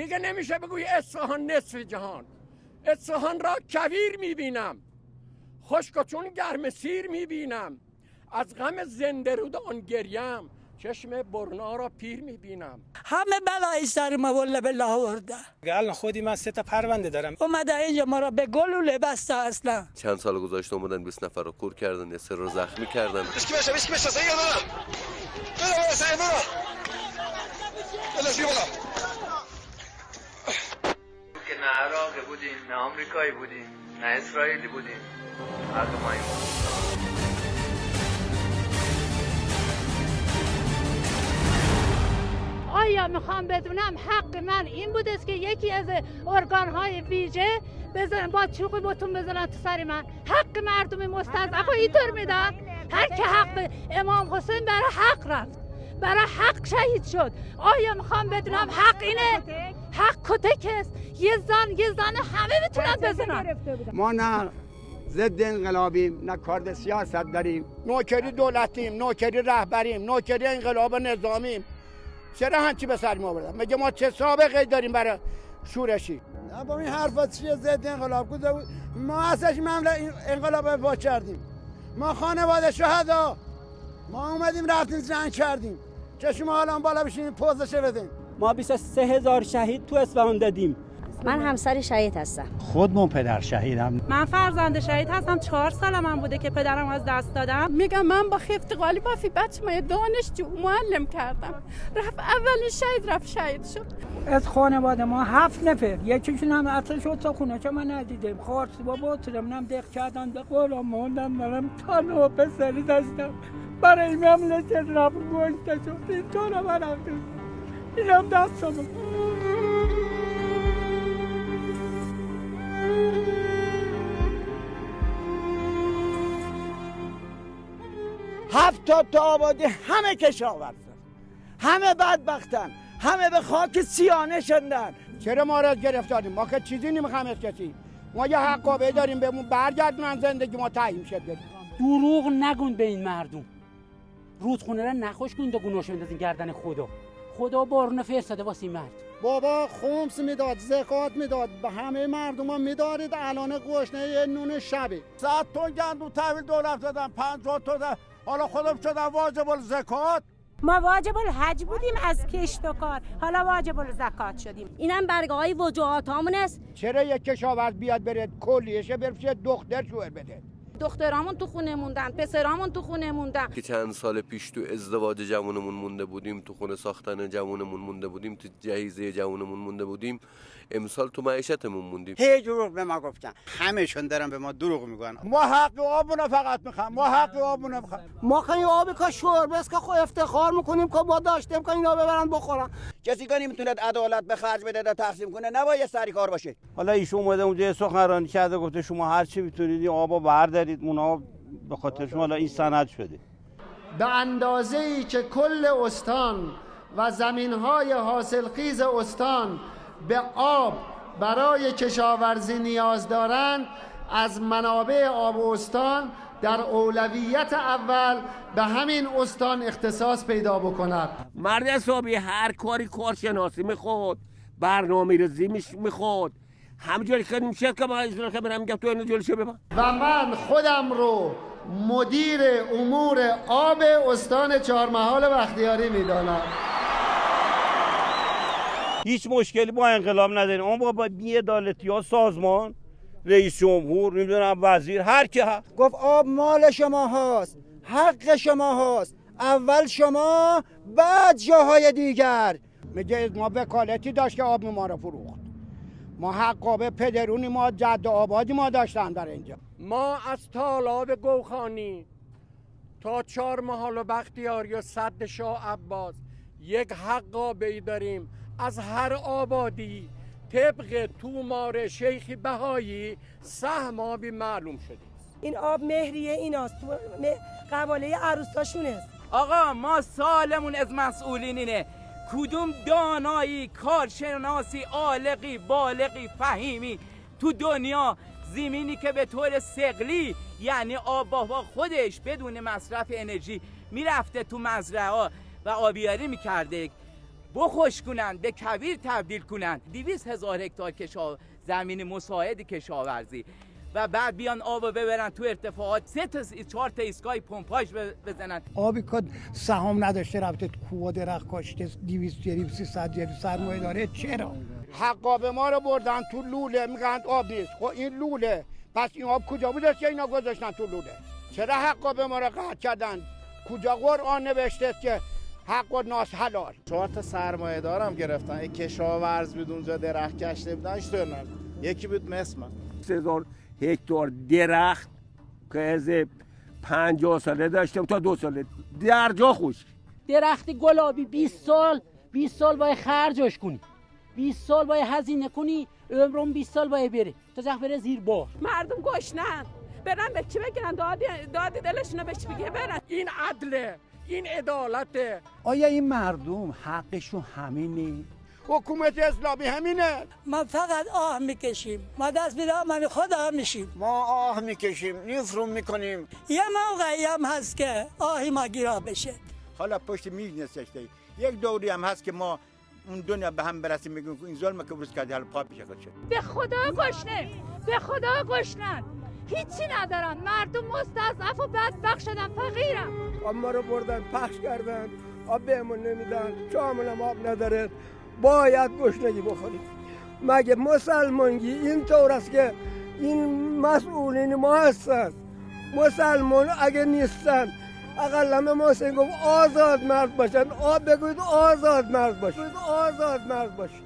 دیگه نمیشه بگوی اصفهان نصف جهان. اصفهان را کویر میبینم، خشک چون گرم سیر میبینم. از غم زنده رودان گریم، چشم برنا را پیر میبینم. همه بلای سر ما والله بالله آورده. الان خودی من 3 تا پرونده دارم. اومده اینجا ما را به گلوله بسته اصلا. چند سال گذشته اومدن 20 نفر رو کور کردن، 3 رو زخمی کردن. اسکی بشه سیگار دارم. که نه عراقی بودیم، نه آمریکایی بودیم، نه اسرائیلی بودیم. هر دو ما این آیا میخوام بدونم حق من این بوده است که یکی از ارگانهای ویژه با چوب بتون بزنن تو سر من؟ حق مردم مستضعف اینطور میدن؟ هر که حق امام حسین برای حق رفت، برای حق شهید شد. آیا میخوام بدونم حق اینه؟ حق کتک است. یه زن همه میتونن بزنن. ما نه ضد انقلابیم، نه کارد سیاست داریم، نوکری دولتیم، نوکری رهبریم، نوکری انقلاب نظامیم. چرا همچی به سر ما بردن؟ مگه ما چه سابقه داریم برای شورشی؟ نه با این حرفا چیه ضد انقلاب گذاشت؟ ما اصلا انقلاب با کردیم. ما خانواده شهدا، ما اومدیم رفتیم جنگ کردیم. چشم حالا بالا بشینیم پوزش بدیم. ما 23,000 شهید تو اصفهان دادیم. من همسر شهید هستم. خودمون پدر شهیدم. من فرزند شهید هستم. 4 سالم من بوده که پدرم از دست دادم. میگم من با خفتقالی بافی بچه‌م دانشجو معلم کردم. رفت اولین شهید رفت شهید شد. از خانواده ما 7 نفر، یکیشون هم اصلا شد تا خونه چه من ندیدم. خارسی با بطرم نم دق کردن به قولا موندم منم تنها پسری داشتم. برای مملکت رفت گشته شد. اینطور من رفتم. اینم دستم. هفتاد تا آبادی همه کشاورزن، همه بدبختن، همه به خاک سیانه شدن. چرا ما را گرفتاریم؟ ما که چیزی نمیخوام از کسی. ما یه حقابه داریم بهمون برگردونن زندگی ما تعیین شه بریم. دروغ نگون به این مردم. رودخونه را نخوش کن گناهش بندازین گردن خدا بارون فرستاده واسه این مرد. بابا خمس میداد، زکات میداد، به همه مردم ها میدارید. الان گوشنه یه نون شبه 100 تن گندم تحویل دولت دادن، 50 تا حالا خودم شدم واجب الزکات. ما واجب الحج بودیم از کشت و کار، حالا واجب الزکات شدیم. اینم برگاه‌های وجوهات هامون است. چرا یک کشاورز بیاد بره کلیه‌اش بره دختر شوهر بده؟ دخترامون تو خونه موندن، پسرامون تو خونه موندن. که چند سال پیش تو ازدواج جوانمون مونده بودیم، تو خونه ساختن جوانمون مونده بودیم، تو جهیزه جوانمون مونده بودیم، امسال تو معیشتمون موندیم. هی دروغ به ما گفتن، همه‌شون دارن به ما دروغ میگن. ما حق آبونو فقط میخوام، ما حق آبونو میخوام. ما خیلی آب که شوربه است که خو افتخار میکنیم که ما داشتیم که اینا ببرن بخورن. کسی که نمیتونه عدالت به خرج بده تا تقسیم کنه نباید سری کار باشه. حالا ایشون اومده اونجا سخنرانی کرده گفته شما هر چی میتونید این آبو بردارید، اونا به خاطر شما حالا این سند شده. به اندازه‌ای که کل استان و زمین‌های حاصلخیز استان به آب برای کشاورزی نیاز دارند، از منابع آب استان در اولویت اول به همین استان اختصاص پیدا بکند. مرد حسابی هر کاری کارشناسی میخواد، برنامه‌ریزی میخواد، همونجوری که میشه که با اجرا که برم میگم تو اینو جلوشو ببن. و من خودم رو مدیر امور آب استان چهارمحال بختیاری میدانم. هیچ مشکلی با انقلاب نداریم. اما با بی‌عدالتی‌ها سازمان، رئیس جمهور، نمیدونم وزیر، هر کی گفت آب مال شما هاست، حق شما هاست، اول شما بعد جاهای دیگر. میگه ما وکالتی داشت که آب ما رو فروخت. ما حقابه پدرونی ما جد آبادی ما داشتن در اینجا. ما از تالاب گوخانی تا چهارمحال و بختیاری و سد شاه عباس یک حقابه‌ای داریم. از هر آبادی طبق تومار شیخ بهایی سهم آبی معلوم شده. این آب مهریه ایناست، قواله عروساشون است. آقا ما سالمون از مسئولین اینه کدوم دانایی، کارشناسی، عالقی، بالغی، فهیمی تو دنیا زمینی که به طور ثقلی یعنی آب با خودش بدون مصرف انرژی میرفته تو مزرعه ها و آبیاری میکرده، بخوش کنن، به کویر تبدیل کنن. 200,000 هکتار زمین مساعد کشاورزی و بعد بیان آب ببرن تو ارتفاعات 3 تا 4 تا ایستگاه پمپاژ بزنن. آبی که سهام نداشته رفته کوه درخت کاشته 200-300 سرمایه داره. چرا؟ حقاب ما رو بردن تو لوله، میگن آب نیست. خب این لوله، پس این آب کجا بود که اینا گذاشتن تو لوله؟ چرا حقاب ما رو قطع کردن؟ کجا قرآن نوشته که حق و ناس حلال؟ 4 تا سرمایه دارم گرفتن، یک کشاورز بود اونجا درخت کشته بودن، یکی بود مثل من. 3000 هکتار درخت که از 50 ساله داشتم تا 2 ساله در جا خوش. درخت گلابی 20 سال باید خرجش کنی، 20 سال باید هزینه کنی، عمرم 20 سال باید بره تا زخ بره زیر بار. مردم گشنن، برن به چی بگیرن؟ دادی دلشونو به چی بگه برن. این عدله، این عدالته. آیا این مردم حقشون همینه؟ حکومت اسلامی همینه. ما فقط آه میکشیم، ما دست به من خدا میشیم. ما آه میکشیم، نیفرون میکنیم. یه موقعی هم هست که آهی ما گیرا بشه. حالا پشت میز نشسته یک دوری هم هست که ما اون دنیا به هم برسیم، میگیم این ظلم که بروز کردی حالا پا پیش خود شد. به خدا گشنه، به خدا گشنن، هیچی ندارن. مردم مستضعف و بدبخت شدن، فقیرن. ما رو بردن پخش کردن، آب بهمون نمیدن، شامل آب نداره، باید گشنگی بخوریم. مگه مسلمانگی این طور است که این مسئولین ما هستن؟ مسلمان اگه نیستن اقل ما گفت آزاد مرد باشن. آب بگوید آزاد مرد باشن، آزاد مرد باشن.